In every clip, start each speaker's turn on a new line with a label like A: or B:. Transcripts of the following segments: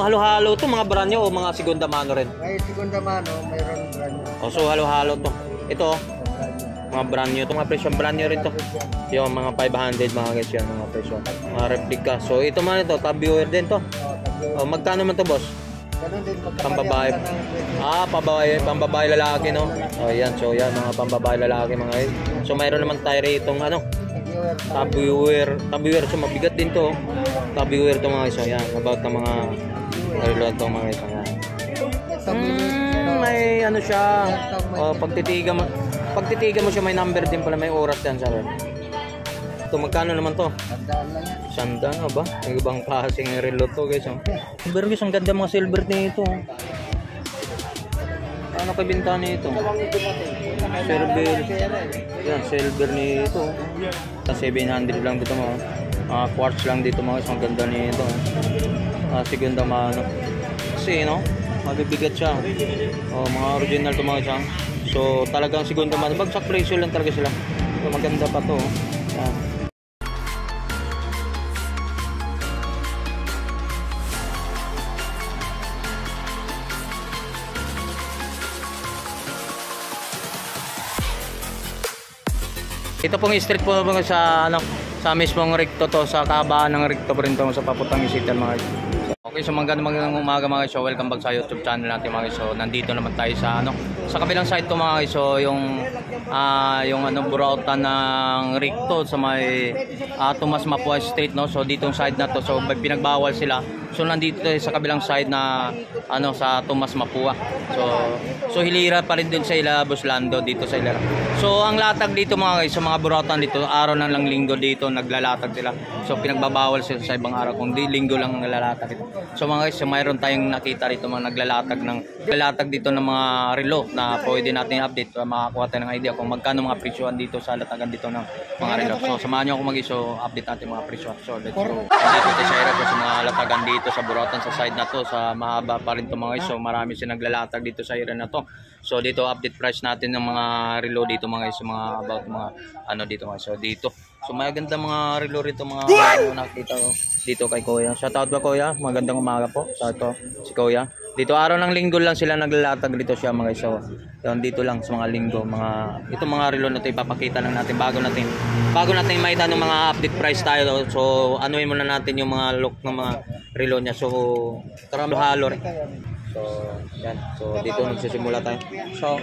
A: halo-halo to mga brand new o mga segunda mano rin?
B: May segunda mano, mayroon brand new.
A: O, so halo-halo to. Ito, mga brand new to, mga presyo brand new rin to. Yung mga 500 mga guys yan, mga presyo. Mga replica. So ito man ito, tab viewer din to. O, magkano man to, boss?
B: Ganun din,
A: Pambabae. Pambabae lalaki, no? O yan, so yan, mga pambabae lalaki mga guys. So mayroon naman tayo rito ano, tab viewer. So mabigat din to. Tab viewer to mga guys. So yan, about ng mga reload to mga guys. May ano siya. O, pagtitigan mo siya, may number din pala, may oras yan sa rin. Ito, magkano naman to? Sanda na ba? May ibang klaseng reload to guys. Pero guys, ang ganda mga silver nito. Ano kayo binta nito? Silver. Yan, silver nito. 700 lang dito mga. Quartz lang dito mga. Ang ganda nito. Segunda mano. Kasi no, mabibigat siya. Mga original to mga siya. So talagang segunda mano. Bagsak presyo lang talaga sila. So, maganda pa to. Yan. Ito pong street po sa ano, sa mismong recto to, sa kabaan ng recto po rin to, sa papuntang Isitan mga guys. Okay, so magandang umaga mga guys. So welcome back sa YouTube channel natin mga guys. So nandito naman tayo sa ano, sa kabilang side to mga guys. So yung ano, burautan ng recto sa may Tomas Mapua Street, no. So ditong side na to, so pinagbawal sila. So nandito sa kabilang side na ano, sa Tomas Mapua. So hilira pa rin din sa Ilabos Lando dito sa Ilera. So ang latag dito mga guys, sa mga burautan dito, araw na lang linggo dito naglalatag sila. So pinagbabawal sila sa ibang araw, kung di linggo lang naglalatag ito. So mga guys, so mayroon tayong nakita rito mga naglalatag dito ng mga relo na pwede natin update para makakuha tayo ng idea kung magkano mga presyohan dito sa latagan dito ng mga relo. So samahan niyo ako mag-iso update natin mga presyohan. So let's go. Dito tayo sa mga latagan dito sa burautan sa side na to, sa mahaba pa rin to mga guys. So marami silang naglalatag dito sa area na to. So dito update price natin ng mga relo dito mga guys, mga about mga ano dito mga. So dito, so may ganda mga relo rito mga nakita ko dito kay Kuya. Shoutout ba Kuya? Magandang umaga po. Shoutout si Kuya. Dito araw ng linggo lang sila naglalatag dito siya mga guys. So yun, dito lang sa mga linggo, mga ito mga relo na ito ipapakita lang natin bago natin makita ng mga update price tayo. So anuin muna natin yung mga look ng mga relo niya. So halo rin. So yan. So dito nagsisimula tayo. So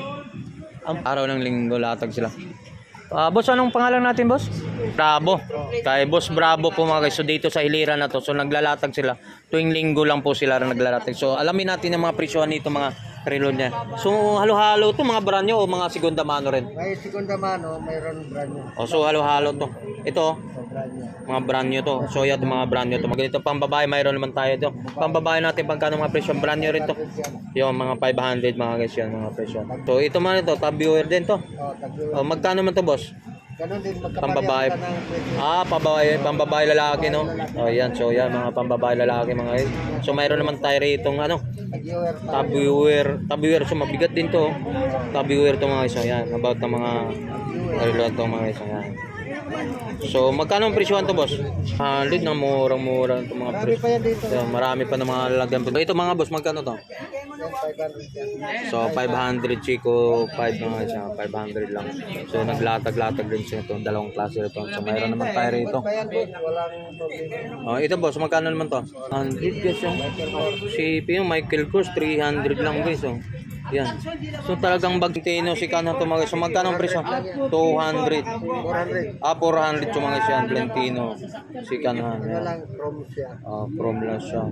A: ang araw ng linggo latag sila. Boss, anong pangalan natin, boss? Bravo. Kay Boss Bravo po mga guys. So dito sa hilira na to, so naglalatag sila. Tuwing linggo lang po sila naglalatag. So alamin natin yung mga presyohan nito mga relo niya. So halo-halo to, mga brand new o mga segunda mano rin?
B: May segunda mano, mayroon brand new.
A: O, so halo-halo to. Ito, mga brand new to. So yan, mga brand new to. Magandito pambabae, mayroon naman tayo to. Pambabae natin pagkano mga presyo, brand new rin to. Yung mga 500 mga guys yan, mga presyo. So ito man ito, tab viewer din to. O, magkano man to, boss?
B: Ganun din,
A: Pambabae. Pambabae lalaki, no. O yan, so yan, mga pambabae lalaki mga guys. So mayroon naman tayo rito ano, tab viewer. So mabigat din to. Tab viewer to mga guys. So yan, about ng mga reload to mga guys. Yan. So magkano ang presyohan to, boss? 100 na, murang-murang to mga presyo. So, marami pa ng mga lalagyan. Ito mga boss, magkano to? So 500 Chico 5 mga siya, 500 lang. So naglatag-latag din siya ito, dalawang klase ito. So mayroon naman tayo rito. Ito boss, magkano naman to? 100 guys yung si Michael Kors 300 lang guys. So yan. So talagang bagtino si Kanhan to mga. So magkano ang presyo? 200. 400 to mga siya, Valentino si Kanhan. From lang siya.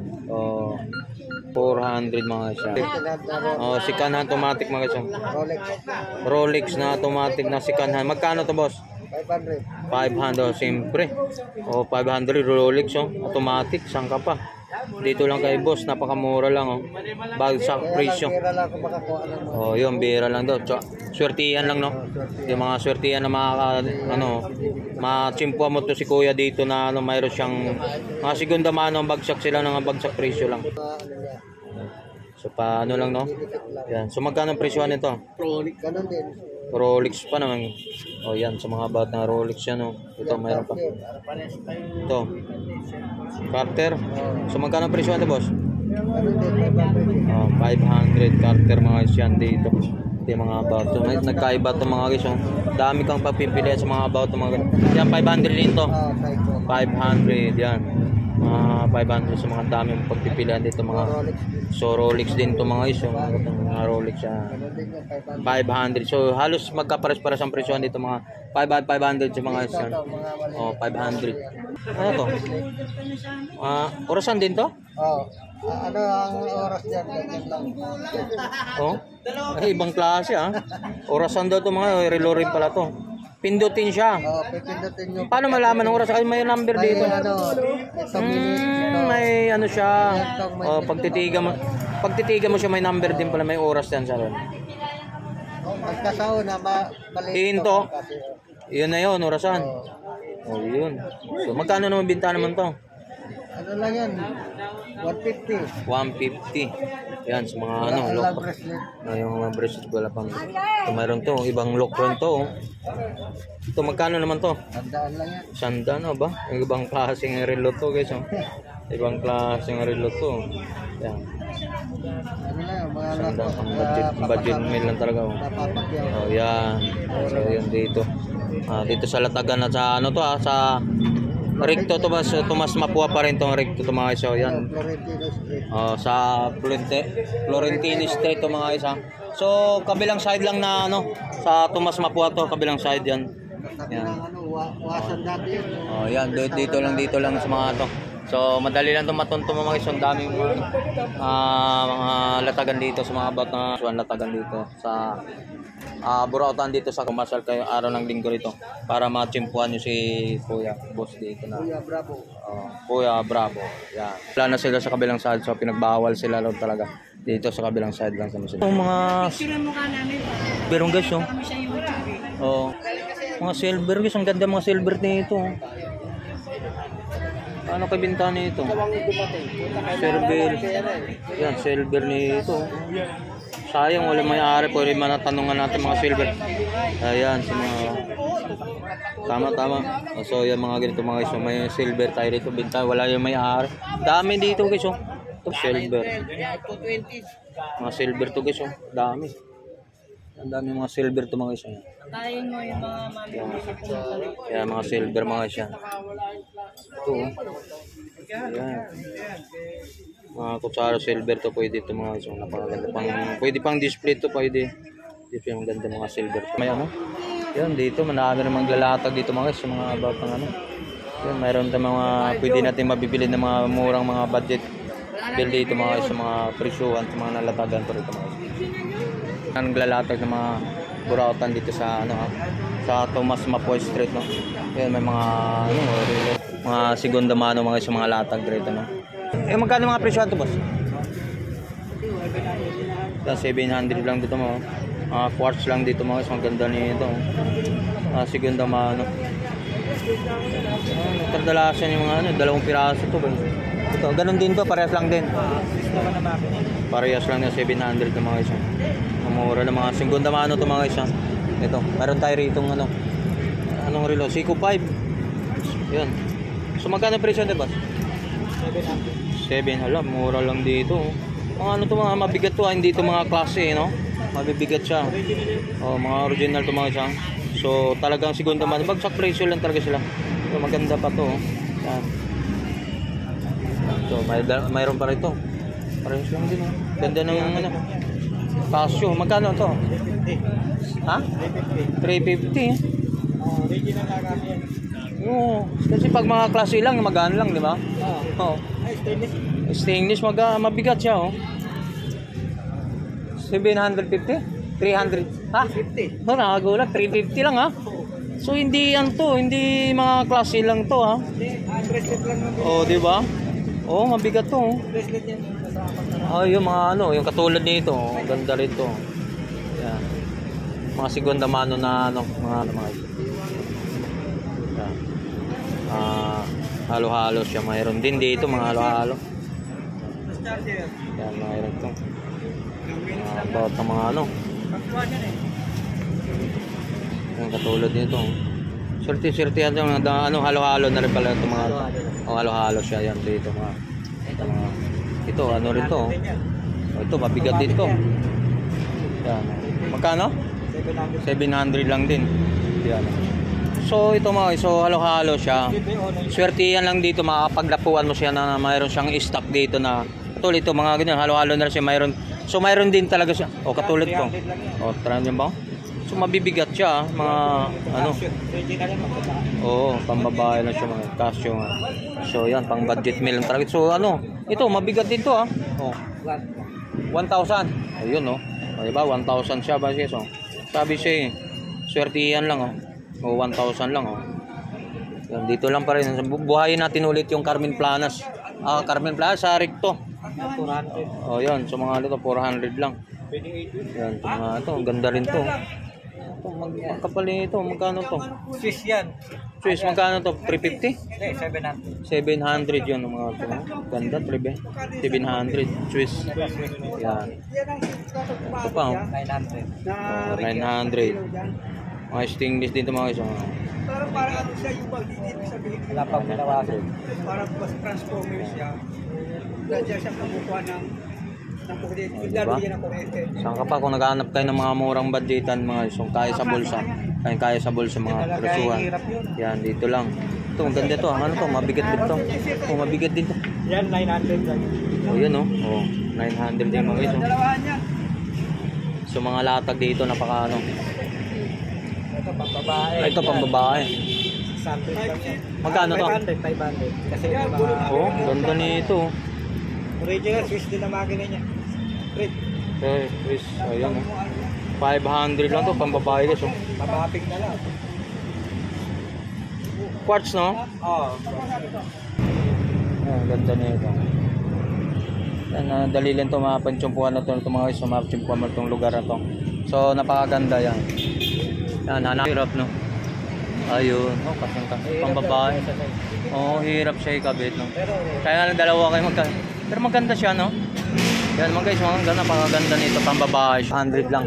A: 400 mga siya. Si Kanhan automatic mga siya. Rolex na automatic na si Kanhan. Magkano to, boss? 500 siyempre. 500 Rolex automatic, sangka pa. Dito lang kay boss, napakamura lang bagsak presyo. Yun, bira lang daw. Swertihan lang, no. Yung mga swertihan na machimpuan mo to si Kuya dito na mayroon siyang mga segunda mano, bagsak sila ng bagsak presyo lang. So paano lang, no. Yan. So magkano ang presyo nito?
B: Ganun din.
A: Rolex pa naman. Yan, sa mga bat na Rolex yan, no. Ito, mayroon pa. Ito. Carter. So magkano ang presyo nito, boss?
B: Ganun din, 500 din.
A: 500 Carter mga guys yan dito. Ito yung mga about. So, nagkaiba ito mga guys. Oh. Dami kang papipili sa mga about mga guys. Yan 500 din to.
B: Type
A: 500 yan. 500 sa mga dami mong pagpipilian dito mga.
B: Rolex.
A: So Rolex din to mga guys. Oh. Mga Rolex yan.
B: Ganun din yung 500.
A: 500. So halos magkapares-pares ang presyo dito mga 500 sa mga guys yan.
B: Ito, mga mali.
A: 500. Ano to? Orasan din to?
B: Ano ang oras dyan? Ganyan lang.
A: Oh. Ay, ibang klase ah. Orasan daw to mga relo rin pala to. Pindutin siya.
B: Pipindutin nyo.
A: Paano malaman ng oras? Kasi may number
B: May
A: dito.
B: isang minute.
A: May ano siya. Pagtitigan mo siya may number din pala, may oras yan sa ron.
B: Pagkasauna, maliit.
A: Hinto. Yun na yun, orasan. Oh, yun. So magkano naman binta naman to?
B: Ano lang yan? 150.
A: 150. Yan sa mga ano,
B: Ang
A: lock.
B: lang bracelet.
A: Yung mga bracelet wala pang. So, mayroon to, ibang lock rin to. Oh. Ito magkano naman to?
B: Tandaan lang yan.
A: Sanda na ba? Yung ibang klaseng relo to guys. Oh. Ibang klaseng relo to. Yan.
B: Ano lang yan? Mga
A: Sanda pang budget meal lang talaga. Oh.
B: napapakyaw.
A: Oh, yan. So, yan dito. Dito sa Latagan na sa ano to sa Recto Tomas Mapua pa rin tong Recto to mga iso. Yan.
B: Florentino Street.
A: Sa Florentino Street to mga isa. So kabilang side lang na ano sa Tomas Mapua to, kabilang side yan.
B: Yan. Ano, wasan dati yun.
A: Yan dito lang sa mga to. So madali lang to matunto mga iso, ang daming mga latagan dito sa mga about na latagan dito sa Burautan dito sa commercial kayo araw ng linggo rito para matsimpuan nyo si Kuya Boss dito na
B: Kuya Bravo.
A: Kuya Bravo. Yan. Wala na sila sa kabilang side, so pinagbawal sila lang talaga dito sa kabilang side lang sa sila. Yung mga pero guys, mga silver guys, ang ganda mga silver nito. Ano kay binta nito? Silver. Yan, silver nito. Sayang wala may-ari, pwede manatanungan natin mga silver. Ayan, sa mga tama. So yan mga ganito mga guys, may silver tayo dito binta, wala yung may-ari. Dami dito guys, oh. Ito silver. Mga silver to guys, oh. Dami. Ang dami mga silver to mga guys.
C: Tayin mo yung mga mami.
A: Yan, mga silver mga guys. Ito, oh. Ayan. Mga kutsara silver to pwede ito mga guys. Napakaganda pang, pwede pang display to, pwede. Dito yung ganda mga silver. May ano? Yan dito, marami na maglalatag dito mga guys. Mga about ng ano. Yan, mayroon tayong mga pwede natin mabibili ng mga murang mga budget bill dito mga guys. Sa mga presyuhan, sa mga nalatagan to rito mga guys. Naglalatag ng mga Burautan dito sa ano sa Tomas Mapua Street, no. Yan, may mga ano, mga segunda mano mga guys, mga latag dito, no. Magkano mga presyo ito, boss? 700 lang dito mo. Quartz lang dito mga guys, ang ganda nito. Segunda mano. Tardalasan yung mga ano, 2 piraso to, guys. Ito, ganun din to, parehas lang din. Parehas lang na 700 ng mga guys. Mura ng mga segunda mano to mga guys. Ito, meron tayo rito ano. Anong relo? Seiko 5. Yan. So magkano presyo nito, boss? 7. Hala, mura lang dito. Mga ano to, mga mabigat to, hindi to mga klase, no? Mabibigat siya. Mga original to mga siya. So talagang segunda mano, bagsak presyo lang talaga sila. So maganda pa to. Yan. So mayroon pa rito. Parehas lang din. Ganda ng ano. Casio, magkano to? Ha? 350.
B: Original na kami yan.
A: Oo. Kasi pag mga klase lang, magaan lang, di ba? Oo. Stainless, mabigat siya, oh. 750? 300? Ha? 50. Oh, nakagulat. 350 lang, ha? So, hindi yan to. Hindi mga klase lang to, ha?
B: Bracelet lang naman.
A: Oh, di ba? Oh, mabigat to, oh.
B: Bracelet yan.
A: Yung mga ano, yung katulad nito, oh. Ganda rito. Yan. Mga segunda mano na ano, mga yan. Halo-halo siya. Mayroon din dito mga halo-halo. Yan, mayroon to. About ng mga ano. Yung katulad nito. Swerte-swertehan yung ano, halo-halo na rin pala ito mga. Halo-halo siya yan dito mga. Ito, ano rin to. Oh, ito, mabigat din to. Yan. Magkano? 700 lang din. Yan. So, ito mga, so halo-halo siya. Swerte yan lang dito, makapaglapuan mo siya na mayroon siyang stock dito na katulad ito, mga ganyan, halo-halo na rin siya, mayroon. So, mayroon din talaga siya. O, katulad to. O, tran yan ba? So, mabibigat siya, mga, ano. Oo, pambabae lang siya, mga Casio nga. So, yan, pang budget meal lang talaga. So, ano, ito, mabigat din to, O, 1,000. Ayun, no. O, diba, 1,000 siya ba siya? So, sabi siya, swerte yan lang, O, 1,000 lang, Yan, dito lang pa rin. Buhayin natin ulit yung Carmen Planas. Carmen Planas, sa Ricto.
B: 400.
A: O, yan. So, mga ito, 400 lang. Yan, so, mga ito. Ang ganda rin to. Ito, magkapal ito. Magkano to?
B: Swiss yan.
A: Swiss, magkano to? 350?
B: Hindi, 700.
A: 700 yun. Mga ito. Ganda, 700. Swiss. Yan. Ito pa,
B: 900.
A: Oh, 900. Mga stainless dito mga iso.
B: Parang ano siya yung pag-ibig sabihin. Wala pang pinawasan. Parang mas transformer siya. Nandiyan siya kumukuha ng kuryente. Lalo yan ang kuryente.
A: Saan ka pa kung naghahanap kayo ng mga murang budgetan mga iso, kaya sa bulsa. Kaya sa bulsa mga presuhan. Yan, dito lang. Ito, ang ganda to. Ano to? Mabigat din to. Oh, mabigat din to.
B: Yan, 900 lang.
A: Oh, yan oh. Oh, 900 din mga iso.
B: Dalawahan niya.
A: So, mga latag dito, napaka ano.
B: Ito pang babae.
A: Ito pang babae.
B: 600 lang yan.
A: Magkano to?
B: 500. Kasi
A: Oh, ganda nito.
B: original Swiss din ang makina niya. Red.
A: Eh, Chris, ayan oh. 500 lang to, pang babae guys oh.
B: Mapapig na lang.
A: Quartz no?
B: Oo.
A: Ah, ganda nito. Yan, dali lang to mapantsumpuan na to, mga guys, mapantsumpuan mo itong lugar na to. So, napakaganda yan. Yan, hirap no? Ayun, oh, kasang pang babae. Oh, hirap siya ikabit no? Kaya nga dalawa kayo pero maganda siya no? Yan mga guys, mga napakaganda nito, pang babae. 100 lang.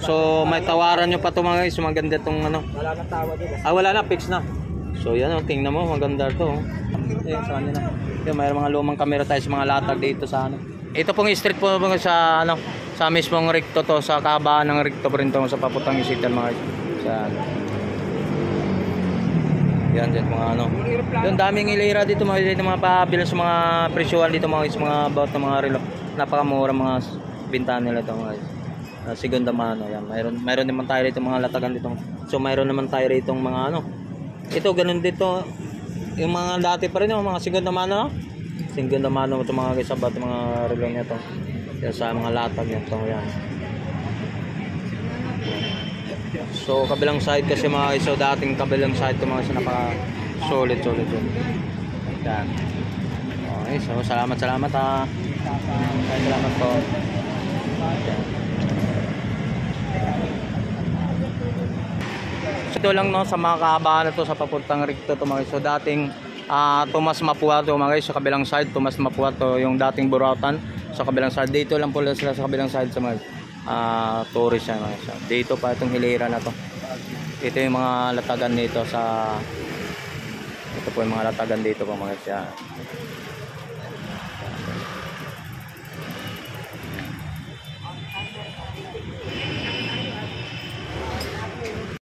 A: So, may tawaran nyo pa to mga guys, maganda itong ano.
B: Wala nang tawa din.
A: Wala na, fix na. So, yan oh, tingnan mo, maganda to. Ayan, sa kanila. Yan, mayroong mga lumang camera tayo sa mga latag dito sa ano. Ito pong street po mga sa ano, sa mismong Ricto to, sa kabaan ng Ricto po rin to, sa Paputang Isitan mga guys. Sa ano. Yan dyan mga ano. Yung daming ilira dito mga pabilang sa mga presyuhan dito mga guys, mga about ng mga relo. Napakamura mga bintahan nila ito mga guys. Segunda mano yan. Mayroon naman tayo rito mga latagan dito. So mayroon naman tayo rito mga ano. Ito ganun dito. Yung mga dati pa rin yung mga segunda mano. Segunda mano ito mga guys about mga relo nito. Yan sa mga latag nito yan. So kabilang side kasi mga guys, so dating kabilang side ko mga guys, napaka solid yun. Yan. Okay, so salamat ha. Salamat po. Yan. Ito lang no sa mga kahabaan na to sa papuntang Ricto to mga guys. So dating Tomas Mapua to mga guys, sa kabilang side Tomas Mapua to yung dating Burautan. Sa kabilang side dito lang po sila sa kabilang side sa mga tourist yan mga guys. Dito pa itong hilera na to. Ito yung mga latagan dito sa ito po yung mga latagan dito po mga guys.